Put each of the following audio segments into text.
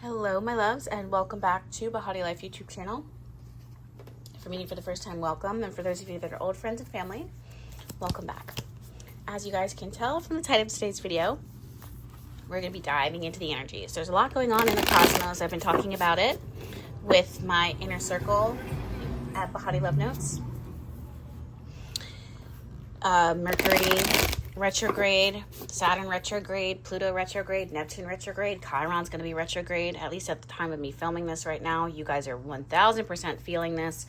Hello, my loves, and welcome back to BehatiLife YouTube channel. If you're meeting for the first time, welcome. And for those of you that are old friends and family, welcome back. As you guys can tell from the title of today's video, we're going to be diving into the energies. There's a lot going on in the cosmos. I've been talking about it with my inner circle at BehatiLove Notes. Mercury retrograde, Saturn retrograde, Pluto retrograde, Neptune retrograde, Chiron's going to be retrograde, at least at the time of me filming this right now. You guys are 1000% feeling this.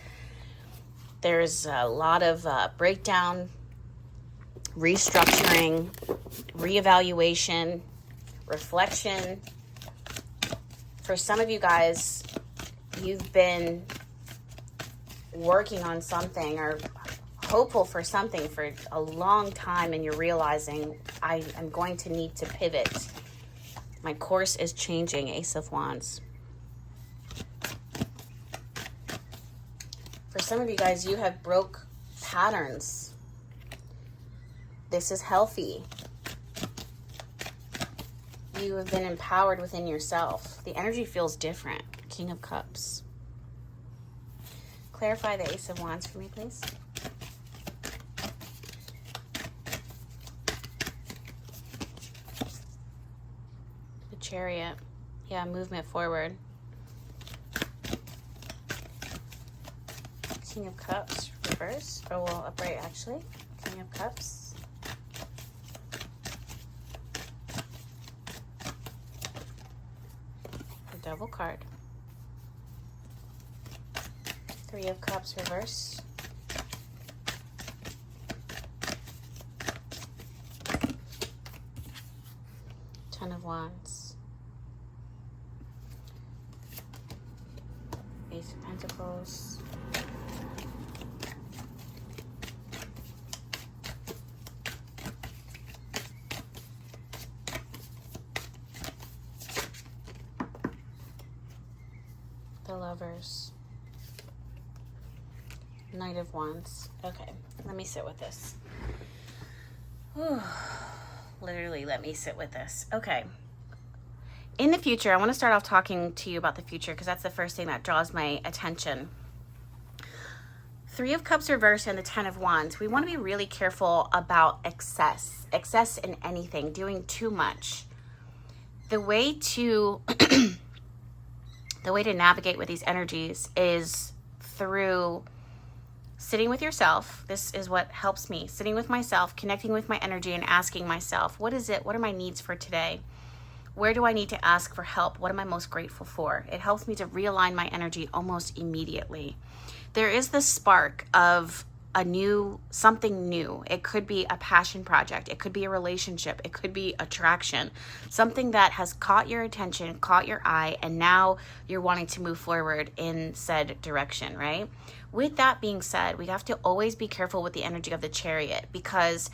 There's a lot of breakdown, restructuring, reevaluation, reflection. For some of you guys, you've been working on something or hopeful for something for a long time, and you're realizing I am going to need to pivot. My course is changing. Ace of Wands. For some of you guys, you have broke patterns. This is healthy. You have been empowered within yourself. The energy feels different. King of Cups. Clarify the Ace of Wands for me, please. Chariot. Yeah, movement forward. King of Cups, reverse. Oh, well, upright, actually. King of Cups. The Devil card. Three of Cups, reverse. Ten of Wands. Ace of Pentacles. The Lovers. Knight of Wands. Okay, let me sit with this. Whew. Literally, let me sit with this. Okay. In the future, I want to start off talking to you about the future because that's the first thing that draws my attention. Three of Cups reversed and the Ten of Wands. We want to be really careful about excess. Excess in anything, doing too much. The way to navigate with these energies is through sitting with yourself. This is what helps me. Sitting with myself, connecting with my energy, and asking myself, what is it? What are my needs for today? Where do I need to ask for help? What am I most grateful for? It helps me to realign my energy almost immediately. There is this spark of something new. It could be a passion project. It could be a relationship. It could be attraction. Something that has caught your attention, caught your eye, and now you're wanting to move forward in said direction, right? With that being said, we have to always be careful with the energy of the Chariot, because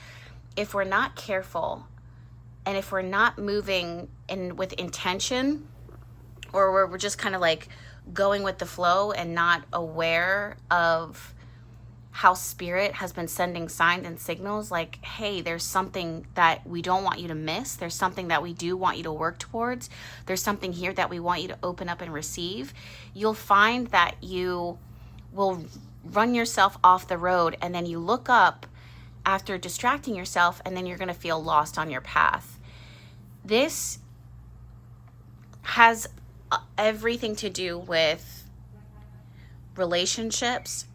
if we're not careful, and if we're not moving in with intention, or we're just kind of like going with the flow and not aware of how spirit has been sending signs and signals like, hey, there's something that we don't want you to miss. There's something that we do want you to work towards. There's something here that we want you to open up and receive. You'll find that you will run yourself off the road, and then you look up after distracting yourself, and then you're going to feel lost on your path. This has everything to do with relationships,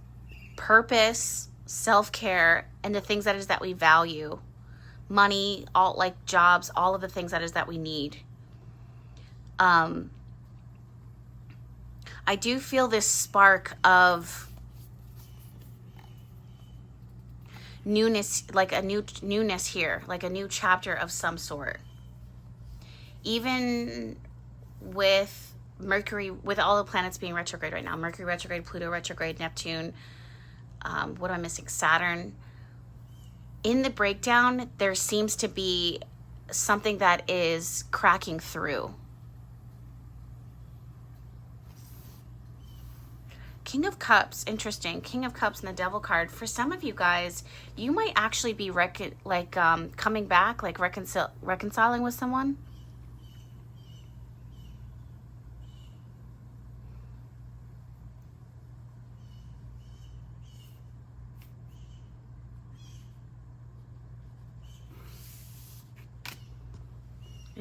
purpose, self-care, and the things that is that we value. Money, all like jobs, all of the things that is that we need. I do feel this spark of newness, like a newness here, like a new chapter of some sort. Even with Mercury, with all the planets being retrograde right now, Mercury retrograde, Pluto retrograde, Neptune, what am I missing? Saturn. In the breakdown, there seems to be something that is cracking through. King of Cups, interesting. King of Cups and the Devil card. For some of you guys, you might actually be coming back, like reconciling with someone.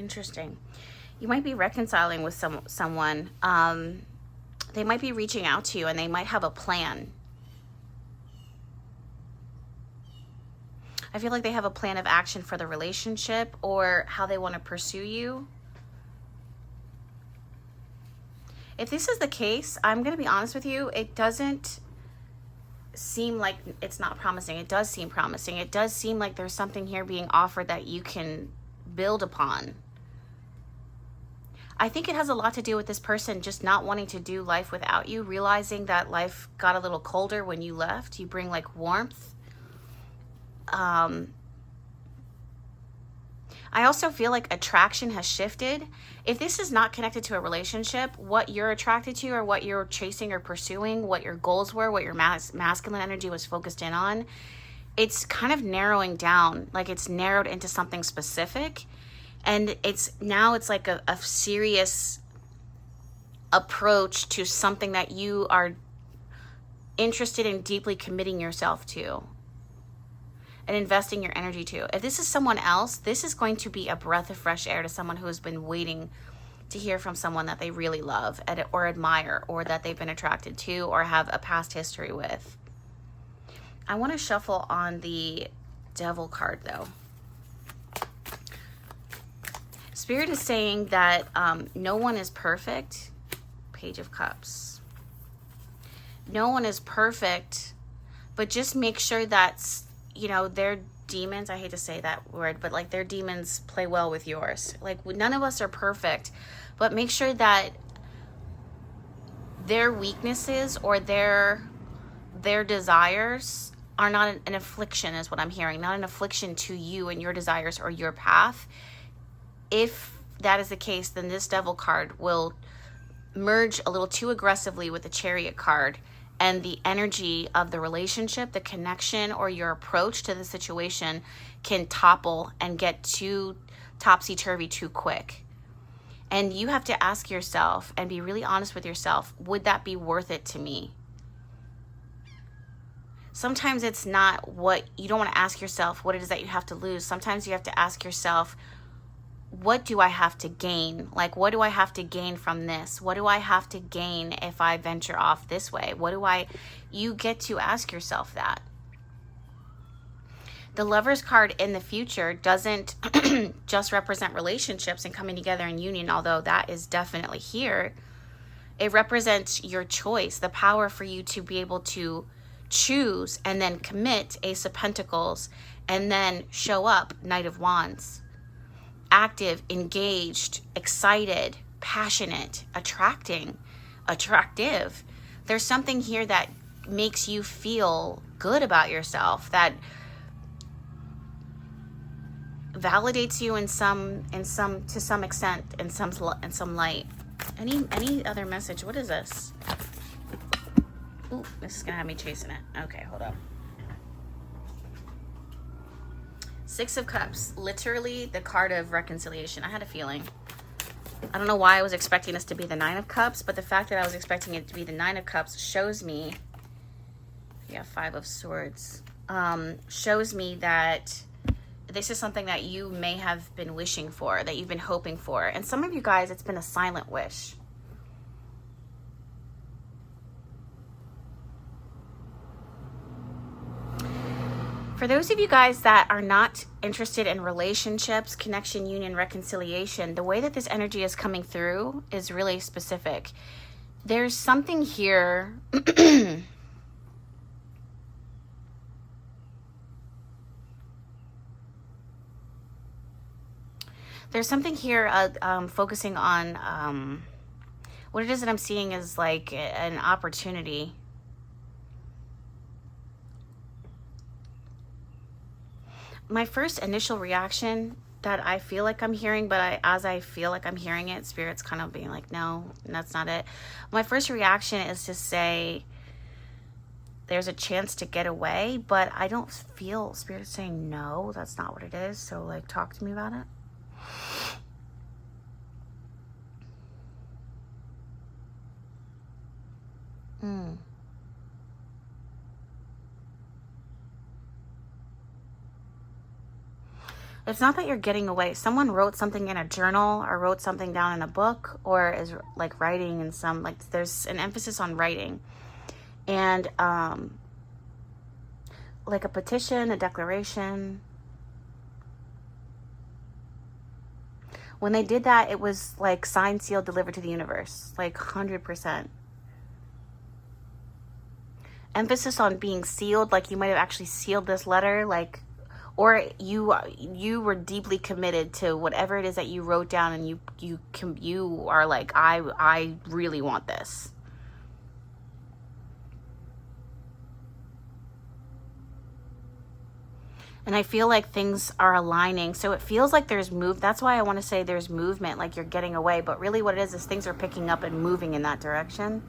Interesting. You might be reconciling with someone. They might be reaching out to you and they might have a plan. I feel like they have a plan of action for the relationship or how they want to pursue you. If this is the case, I'm going to be honest with you, it doesn't seem like it's not promising. It does seem promising. It does seem like there's something here being offered that you can build upon. I think it has a lot to do with this person just not wanting to do life without you, realizing that life got a little colder when you left. You bring like warmth. I also feel like attraction has shifted. If this is not connected to a relationship, what you're attracted to or what you're chasing or pursuing, what your goals were, what your masculine energy was focused in on, it's kind of narrowing down. Like it's narrowed into something specific. And it's like a serious approach to something that you are interested in deeply committing yourself to and investing your energy to. If this is someone else, this is going to be a breath of fresh air to someone who has been waiting to hear from someone that they really love or admire or that they've been attracted to or have a past history with. I want to shuffle on the Devil card though. Spirit is saying that no one is perfect. Page of Cups. No one is perfect, but just make sure that, you know, their demons, I hate to say that word, but like their demons play well with yours. Like none of us are perfect, but make sure that their weaknesses or their desires are not an affliction, is what I'm hearing. Not an affliction to you and your desires or your path. If that is the case, then this Devil card will merge a little too aggressively with the Chariot card, and the energy of the relationship, the connection, or your approach to the situation can topple and get too topsy-turvy too quick. And you have to ask yourself and be really honest with yourself, would that be worth it to me? Sometimes it's not what, you don't want to ask yourself what it is that you have to lose. Sometimes you have to ask yourself, what do I have to gain? Like, what do I have to gain from this? What do I have to gain if I venture off this way? You get to ask yourself that. The Lover's card in the future doesn't just represent relationships and coming together in union, although that is definitely here. It represents your choice, the power for you to be able to choose and then commit, Ace of Pentacles, and then show up, Knight of Wands. Active, engaged, excited, passionate, attractive. There's something here that makes you feel good about yourself, that validates you to some extent, in some light. Any other message? What is this? Ooh, this is gonna have me chasing it. Okay, hold up. Six of Cups, literally the card of reconciliation. I had a feeling. I don't know why I was expecting this to be the Nine of Cups, but the fact that I was expecting it to be the Nine of Cups shows me, yeah, Five of Swords, shows me that this is something that you may have been wishing for, that you've been hoping for. And some of you guys, it's been a silent wish. For those of you guys that are not interested in relationships, connection, union, reconciliation, the way that this energy is coming through is really specific. There's something here. There's something here focusing on what it is that I'm seeing is like an opportunity. My first initial reaction that I feel like I'm hearing, but as I feel like I'm hearing it, Spirit's kind of being like, no, that's not it. My first reaction is to say there's a chance to get away, but I don't feel Spirit saying no, that's not what it is. So like, talk to me about it. It's not that you're getting away. Someone wrote something in a journal or wrote something down in a book or is like writing in some, like there's an emphasis on writing. And like a petition, a declaration. When they did that, it was like signed, sealed, delivered to the universe, like 100%. Emphasis on being sealed, like you might have actually sealed this letter, like, or you were deeply committed to whatever it is that you wrote down, and you are like, I really want this. And I feel like things are aligning. So it feels like there's that's why I want to say there's movement, like you're getting away. But really what it is things are picking up and moving in that direction.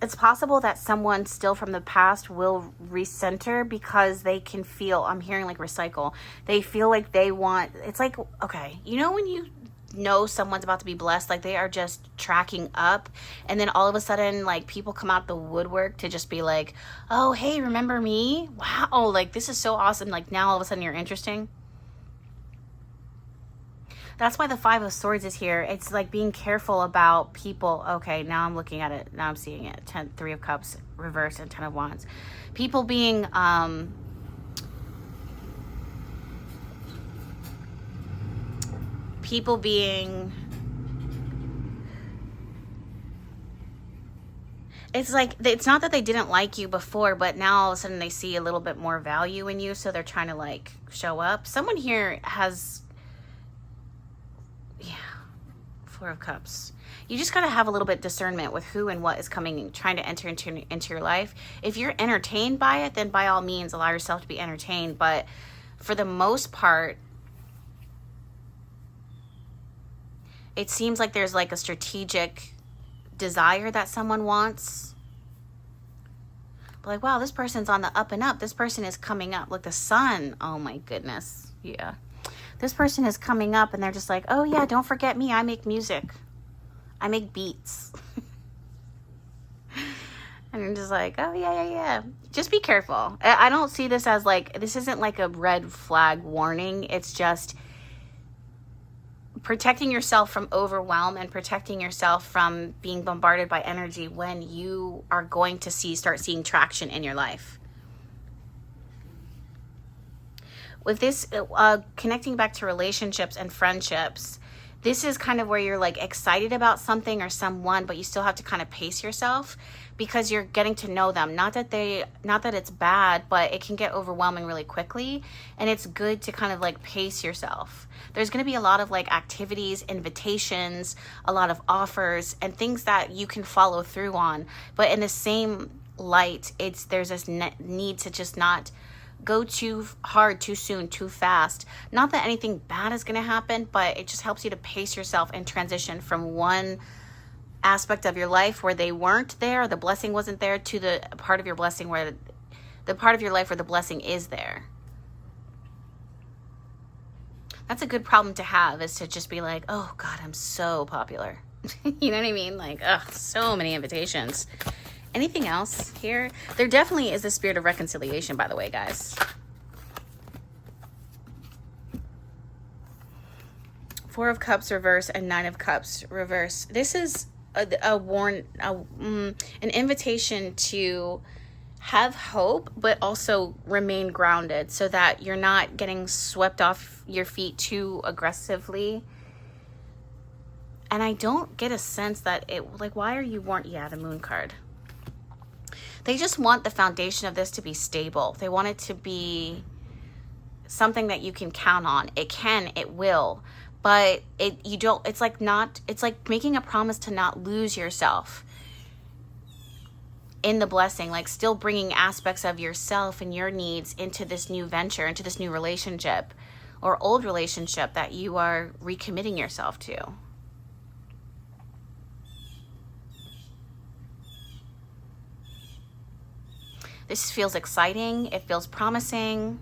It's possible that someone still from the past will recenter because they can feel, I'm hearing like recycle. They feel like they want, it's like, okay, you know when you know someone's about to be blessed, like they are just tracking up, and then all of a sudden like people come out the woodwork to just be like, oh hey, remember me? Wow, like this is so awesome. Like now all of a sudden you're interesting. That's why the Five of Swords is here. It's like being careful about people. Okay, now I'm looking at it. Now I'm seeing it. Three of Cups reverse and Ten of Wands. People being it's like, it's not that they didn't like you before, but now all of a sudden they see a little bit more value in you, so they're trying to like show up. Someone here has, yeah, Four of Cups. You just got to have a little bit discernment with who and what is coming, trying to enter into your life. If you're entertained by it, then by all means allow yourself to be entertained. But for the most part, it seems like there's like a strategic desire that someone wants. But like, wow, this person's on the up and up. This person is coming up. Look, the sun. Oh my goodness. Yeah. This person is coming up and they're just like, oh yeah, don't forget me. I make music. I make beats. And I'm just like, oh yeah. Just be careful. I don't see this as like, this isn't like a red flag warning. It's just protecting yourself from overwhelm and protecting yourself from being bombarded by energy when you are going to start seeing traction in your life. With this, connecting back to relationships and friendships, this is kind of where you're like excited about something or someone, but you still have to kind of pace yourself because you're getting to know them. Not that it's bad, but it can get overwhelming really quickly. And it's good to kind of like pace yourself. There's going to be a lot of like activities, invitations, a lot of offers and things that you can follow through on. But in the same light, there's this need to just not go too hard, too soon, too fast. Not that anything bad is going to happen, but it just helps you to pace yourself and transition from one aspect of your life where they weren't there, the blessing wasn't there, to the part of your blessing where the part of your life where the blessing is there. That's a good problem to have, is to just be like, oh God, I'm so popular. You know what I mean? Like, ugh, so many invitations. Anything else here? There definitely is a spirit of reconciliation, by the way, guys. Four of Cups reverse and Nine of Cups reverse. This is an invitation to have hope, but also remain grounded so that you're not getting swept off your feet too aggressively. And I don't get a sense that why are you the Moon card. They just want the foundation of this to be stable. They want it to be something that you can count on. It will, but it's like making a promise to not lose yourself in the blessing, like still bringing aspects of yourself and your needs into this new venture, into this new relationship or old relationship that you are recommitting yourself to. This feels exciting. It feels promising.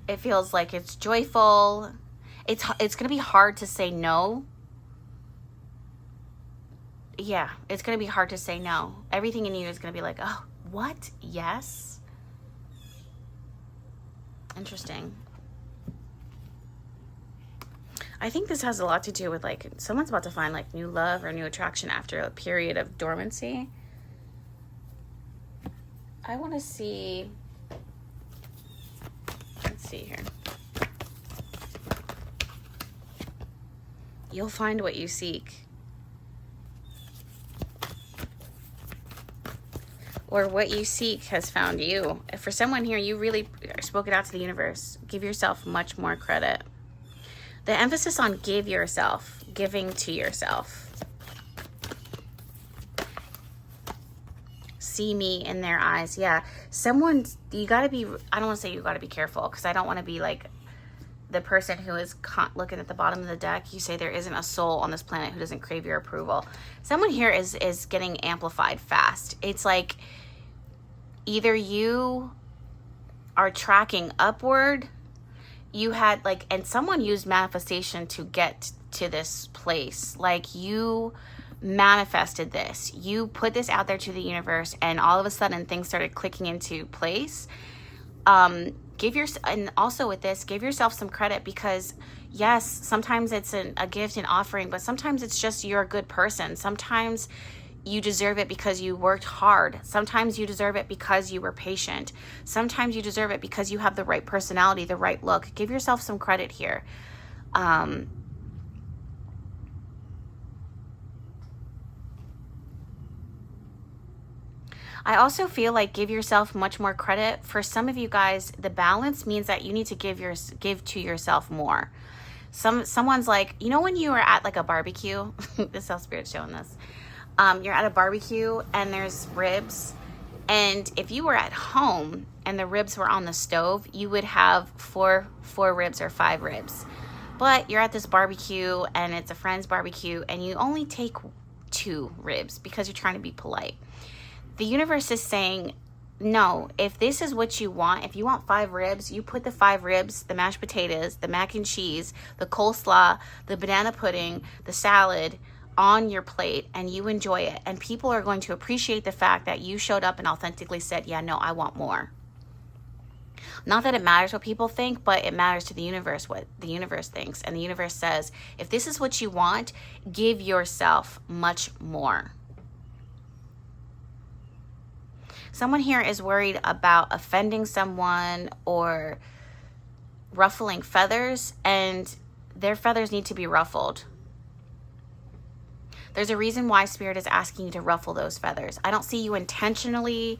It feels like it's joyful. It's going to be hard to say no. yeah, it's going to be hard to say no. Everything in you is going to be like, oh, what? Yes. Interesting. I think this has a lot to do with like someone's about to find like new love or new attraction after a period of dormancy. I want to see, let's see here. You'll find what you seek. Or what you seek has found you. For someone here, you really spoke it out to the universe. Give yourself much more credit. The emphasis on give yourself, giving to yourself. See me in their eyes. Yeah, you got to be, I don't want to say you got to be careful, because I don't want to be like the person who is looking at the bottom of the deck. You say there isn't a soul on this planet who doesn't crave your approval. Someone here is getting amplified fast. It's like either you are tracking upward, you had like, and someone used manifestation to get to this place. Like you manifested this, you put this out there to the universe, and all of a sudden things started clicking into place. And also with this, give yourself some credit, because yes, sometimes it's a gift and offering, but sometimes it's just you're a good person. Sometimes you deserve it because you worked hard. Sometimes you deserve it because you were patient. Sometimes you deserve it because you have the right personality, the right look. Give yourself some credit here. I also feel like give yourself much more credit. For some of you guys, the balance means that you need to give to yourself more. Someone's like, you know, when you are at like a barbecue, this is how Spirit's showing this. You're at a barbecue and there's ribs, and if you were at home and the ribs were on the stove, you would have four ribs or 5 ribs. But you're at this barbecue and it's a friend's barbecue, and you only take 2 ribs because you're trying to be polite. The universe is saying, no, if this is what you want, if you want 5 ribs, you put the 5 ribs, the mashed potatoes, the mac and cheese, the coleslaw, the banana pudding, the salad on your plate, and you enjoy it. And people are going to appreciate the fact that you showed up and authentically said, yeah, no, I want more. Not that it matters what people think, but it matters to the universe what the universe thinks. And the universe says, if this is what you want, give yourself much more. Someone here is worried about offending someone or ruffling feathers, and their feathers need to be ruffled. There's a reason why Spirit is asking you to ruffle those feathers. I don't see you intentionally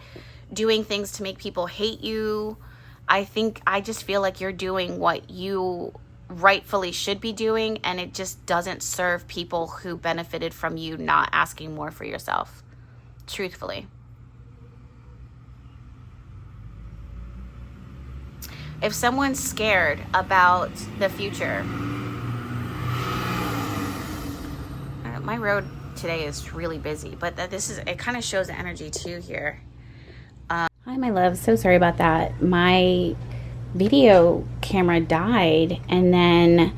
doing things to make people hate you. I just feel like you're doing what you rightfully should be doing, and it just doesn't serve people who benefited from you not asking more for yourself. Truthfully. If someone's scared about the future, my road today is really busy, but it kind of shows the energy too here. Hi, my love. So sorry about that. My video camera died, and then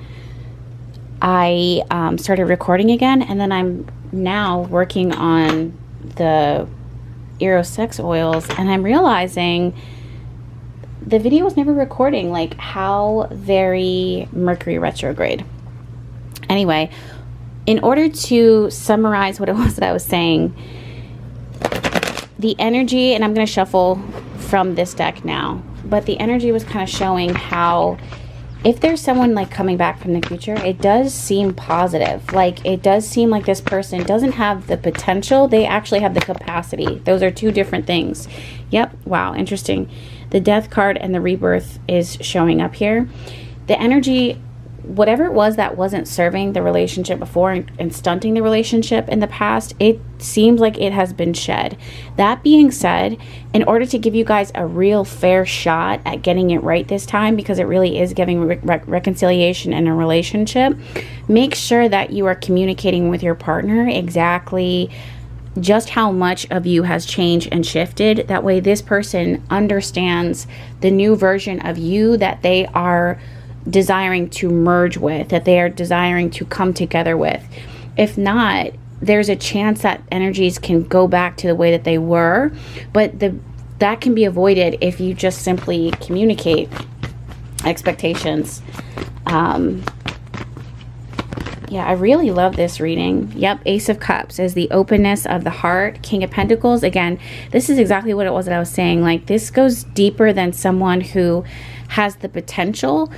I started recording again, and then I'm now working on the Eros sex oils, and I'm realizing the video was never recording. Like, how very Mercury retrograde. Anyway, in order to summarize what it was that I was saying, the energy, and I'm going to shuffle from this deck now, but the energy was kind of showing how if there's someone like coming back from the future, it does seem positive. Like, it does seem like this person doesn't have the potential, they actually have the capacity. Those are 2 different things. Yep. Wow. Interesting. The Death card and the Rebirth is showing up here. The energy, whatever it was that wasn't serving the relationship before and stunting the relationship in the past, it seems like it has been shed. That being said, in order to give you guys a real fair shot at getting it right this time, because it really is giving reconciliation in a relationship, make sure that you are communicating with your partner exactly just how much of you has changed and shifted. That way this person understands the new version of you that they are desiring to merge with, that they are desiring to come together with. If not, there's a chance that energies can go back to the way that they were, but that can be avoided if you just simply communicate expectations. Yeah, I really love this reading. Yep, Ace of Cups is the openness of the heart. King of Pentacles, again, this is exactly what it was that I was saying. Like, this goes deeper than someone who has the potential.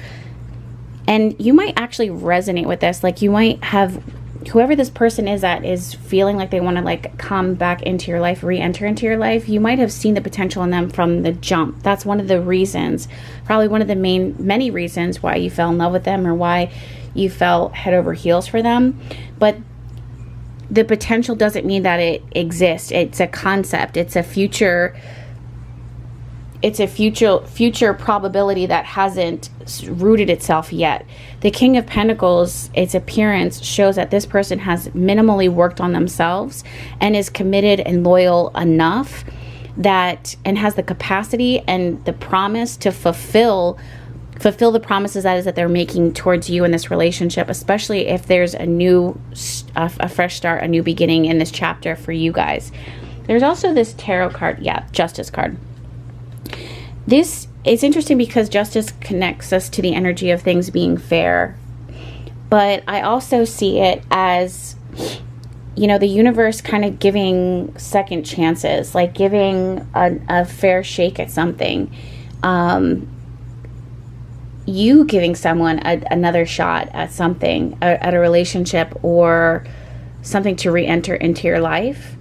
And you might actually resonate with this. Like, you might have, whoever this person is that is feeling like they want to like come back into your life, re-enter into your life, you might have seen the potential in them from the jump. That's one of the reasons, probably one of the many reasons why you fell in love with them, or why you fell head over heels for them. But the potential doesn't mean that it exists. It's a concept. It's a future probability that hasn't rooted itself yet. The King of Pentacles, its appearance shows that this person has minimally worked on themselves and is committed and loyal enough that, and has the capacity and the promise to fulfill the promises that they're making towards you in this relationship, especially if there's a fresh start, a new beginning in this chapter for you guys. There's also this tarot card, Justice card. This is interesting because Justice connects us to the energy of things being fair, but I also see it as, the universe kind of giving second chances, like giving a fair shake at something. You giving someone another shot at something, at a relationship or something to re-enter into your life.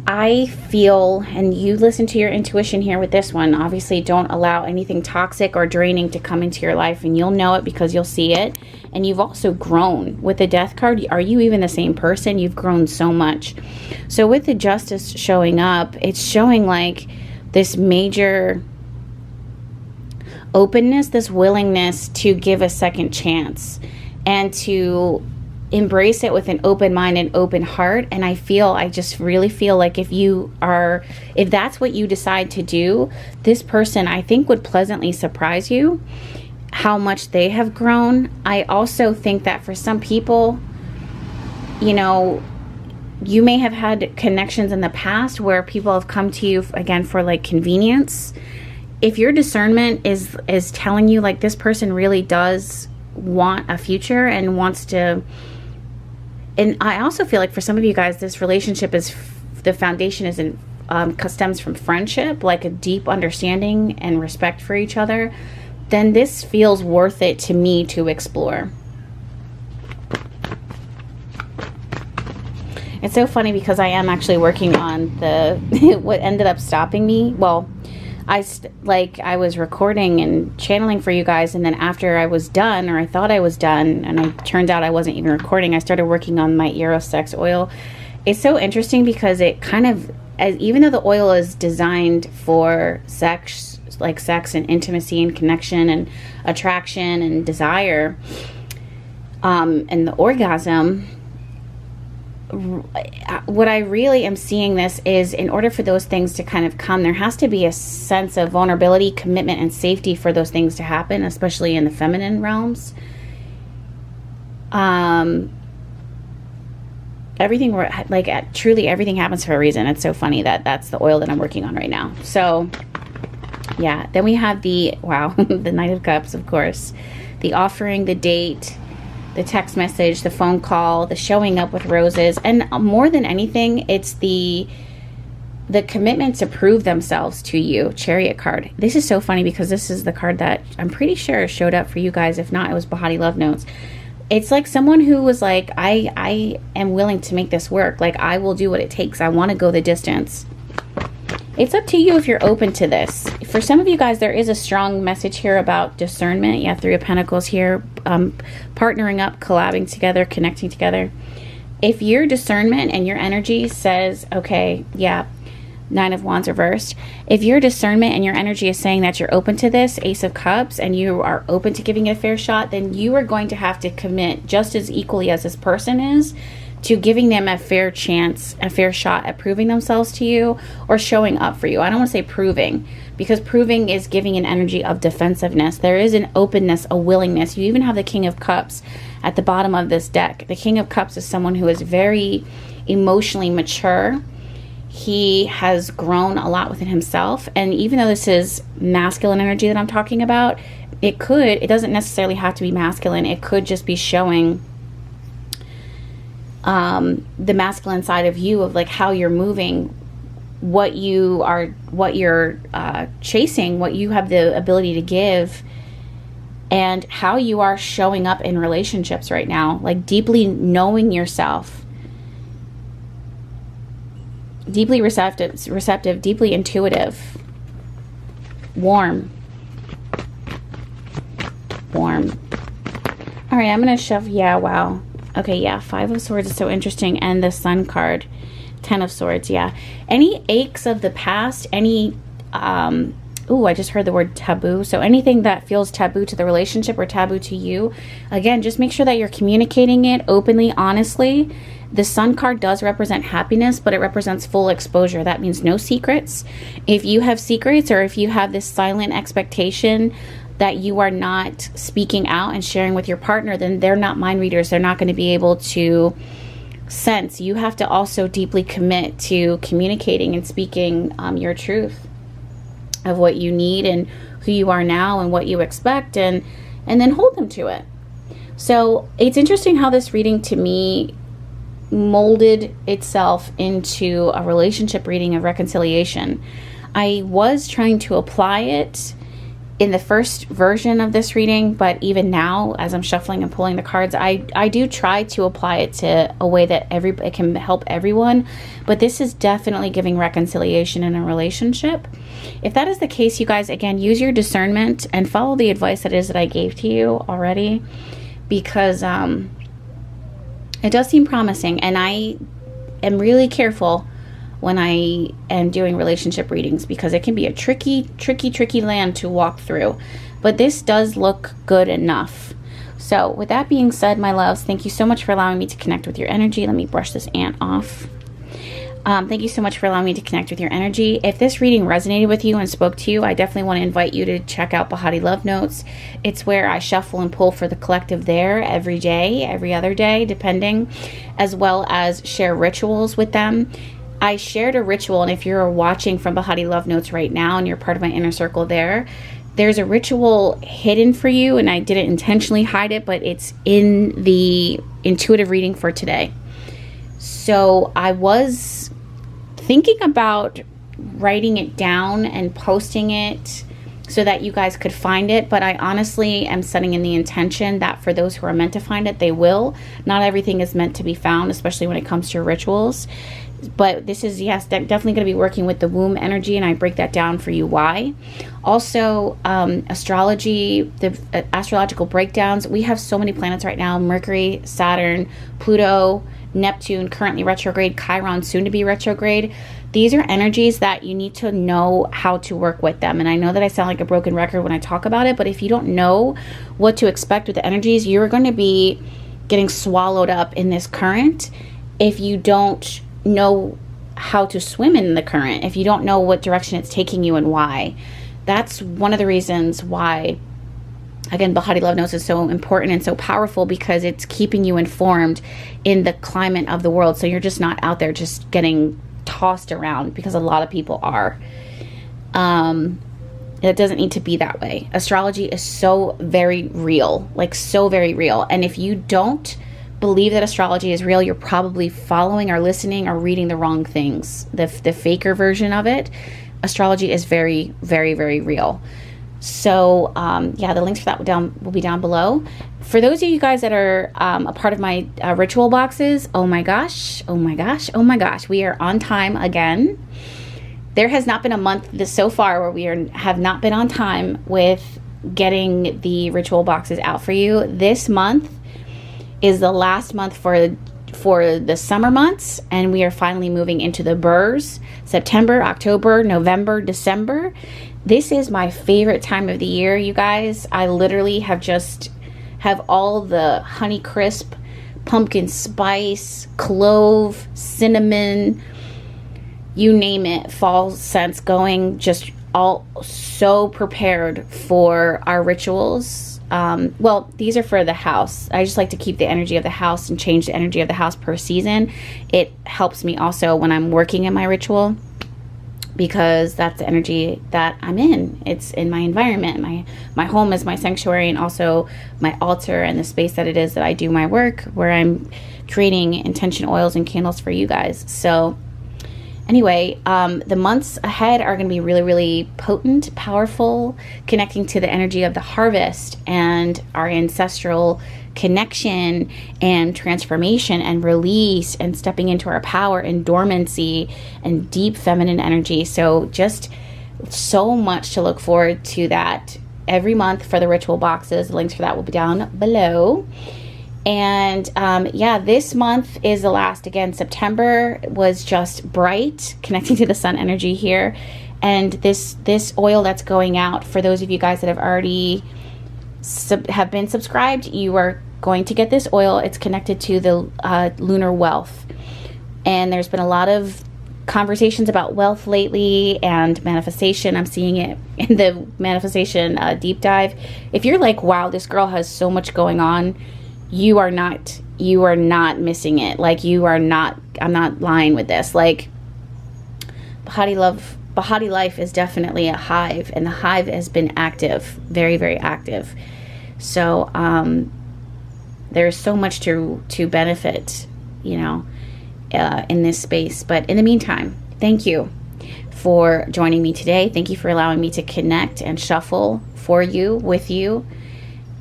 I feel, and you listen to your intuition here with this one, obviously don't allow anything toxic or draining to come into your life, and you'll know it because you'll see it. And you've also grown. With the Death card, are you even the same person? You've grown so much. So with the Justice showing up, it's showing like this major openness, this willingness to give a second chance and to embrace it with an open mind and open heart. And I just really feel like if that's what you decide to do, this person, I think, would pleasantly surprise you how much they have grown. I also think that for some people, you may have had connections in the past where people have come to you again for like convenience. If your discernment is telling you like this person really does want a future and wants to, and I also feel like for some of you guys, this relationship is, the foundation is stems from friendship, like a deep understanding and respect for each other, then this feels worth it to me to explore. It's so funny because I am actually working on what ended up stopping me. Well, I was recording and channeling for you guys, and then after I was done, or I thought I was done, and it turned out I wasn't even recording, I started working on my Eros Sex oil. It's so interesting because it kind of, even though the oil is designed for sex, like sex and intimacy and connection and attraction and desire, and the orgasm, what I really am seeing this is, in order for those things to kind of come, there has to be a sense of vulnerability, commitment, and safety for those things to happen, especially in the feminine realms. Truly everything happens for a reason. It's so funny that that's the oil that I'm working on right now. So yeah, then we have the Knight of Cups, of course, the offering, the date, the text message, the phone call, the showing up with roses, and more than anything, it's the commitment to prove themselves to you. Chariot card. This is so funny because this is the card that I'm pretty sure showed up for you guys. If not, it was BehatiLove notes. It's like someone who was like, I am willing to make this work. Like, I will do what it takes. I want to go the distance. It's up to you if you're open to this. For some of you guys, there is a strong message here about discernment. Yeah, Three of Pentacles here. Partnering up, collabing together, connecting together. If your discernment and your energy says, okay, yeah, Nine of Wands reversed. If your discernment and your energy is saying that you're open to this, Ace of Cups, and you are open to giving it a fair shot, then you are going to have to commit just as equally as this person is to giving them a fair chance, a fair shot at proving themselves to you or showing up for you. I don't want to say proving, because proving is giving an energy of defensiveness. There is an openness, a willingness. You even have the King of Cups at the bottom of this deck. The King of Cups is someone who is very emotionally mature. He has grown a lot within himself. And even though this is masculine energy that I'm talking about, it doesn't necessarily have to be masculine. It could just be showing the masculine side of you, of like how you're moving, what you're chasing, what you have the ability to give, and how you are showing up in relationships right now, like deeply knowing yourself, deeply receptive, deeply intuitive, warm. All right, I'm gonna shove. Yeah, wow. Okay, yeah, 5 of Swords is so interesting. And the Sun card, 10 of Swords, yeah. Any aches of the past, any, I just heard the word taboo. So anything that feels taboo to the relationship or taboo to you, again, just make sure that you're communicating it openly, honestly. The Sun card does represent happiness, but it represents full exposure. That means no secrets. If you have secrets, or if you have this silent expectation that you are not speaking out and sharing with your partner, then they're not mind readers. They're not going to be able to sense. You have to also deeply commit to communicating and speaking your truth of what you need and who you are now and what you expect, and then hold them to it. So it's interesting how this reading to me molded itself into a relationship reading of reconciliation. I was trying to apply it in the first version of this reading, but even now, as I'm shuffling and pulling the cards, I do try to apply it to a way that it can help everyone. But this is definitely giving reconciliation in a relationship. If that is the case, you guys, again, use your discernment and follow the advice that I gave to you already, because it does seem promising. And I am really careful when I am doing relationship readings, because it can be a tricky land to walk through. But this does look good enough. So with that being said, my loves, thank you so much for allowing me to connect with your energy. Let me brush this ant off. Thank you so much for allowing me to connect with your energy. If this reading resonated with you and spoke to you, I definitely want to invite you to check out BehatiLove Notes. It's where I shuffle and pull for the collective there every day, every other day, depending, as well as share rituals with them. I shared a ritual, and if you're watching from BehatiLove Notes right now and you're part of my inner circle there's a ritual hidden for you, and I didn't intentionally hide it, but it's in the intuitive reading for today. So I was thinking about writing it down and posting it so that you guys could find it, but I honestly am setting in the intention that for those who are meant to find it, they will. Not everything is meant to be found, especially when it comes to rituals. But this is, yes, definitely going to be working with the womb energy, and I break that down for you why. Also, astrology, the astrological breakdowns. We have so many planets right now: Mercury, Saturn, Pluto, Neptune, currently retrograde, Chiron, soon to be retrograde. These are energies that you need to know how to work with them. And I know that I sound like a broken record when I talk about it, but if you don't know what to expect with the energies, you're going to be getting swallowed up in this current if you don't know how to swim in the current, if you don't know what direction it's taking you and why. That's one of the reasons why, again, BehatiLove Notes is so important and so powerful, because it's keeping you informed in the climate of the world. So you're just not out there just getting tossed around, because a lot of people are. It doesn't need to be that way. Astrology is so very real, like so very real. And if you don't believe that astrology is real, you're probably following or listening or reading the wrong things, the faker version of it. Astrology is very, very, very real. So yeah, the links for that will be down below. For those of you guys that are a part of my ritual boxes, oh my gosh, we are on time again. There has not been a month so far where we have not been on time with getting the ritual boxes out for you. This month is the last month for the summer months, and we are finally moving into the burrs: September, October, November, December. This is my favorite time of the year, you guys. I literally have all the Honey Crisp, pumpkin spice, clove, cinnamon, you name it, fall scents going just all so prepared for our rituals. Well, these are for the house. I just like to keep the energy of the house and change the energy of the house per season. It helps me also when I'm working in my ritual, because that's the energy that I'm in. It's in my environment. My home is my sanctuary, and also my altar and the space that it is that I do my work, where I'm creating intention oils and candles for you guys. So anyway, the months ahead are going to be really, really potent, powerful, connecting to the energy of the harvest and our ancestral connection and transformation and release, and stepping into our power and dormancy and deep feminine energy. So just so much to look forward to that every month for the ritual boxes. The links for that will be down below. And yeah, this month is the last. Again, September was just bright, connecting to the sun energy here. And this oil that's going out, for those of you guys that have already have been subscribed, you are going to get this oil. It's connected to the lunar wealth. And there's been a lot of conversations about wealth lately and manifestation. I'm seeing it in the manifestation deep dive. If you're like, wow, this girl has so much going on, you are not missing it. Like, I'm not lying with this. Like, BehatiLife is definitely a hive, and the hive has been active, very, very active. So there's so much to benefit, in this space. But in the meantime, thank you for joining me today. Thank you for allowing me to connect and shuffle for you, with you.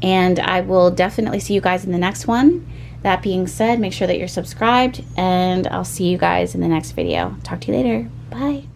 And I will definitely see you guys in the next one. That being said, make sure that you're subscribed, and I'll see you guys in the next video. Talk to you later. Bye.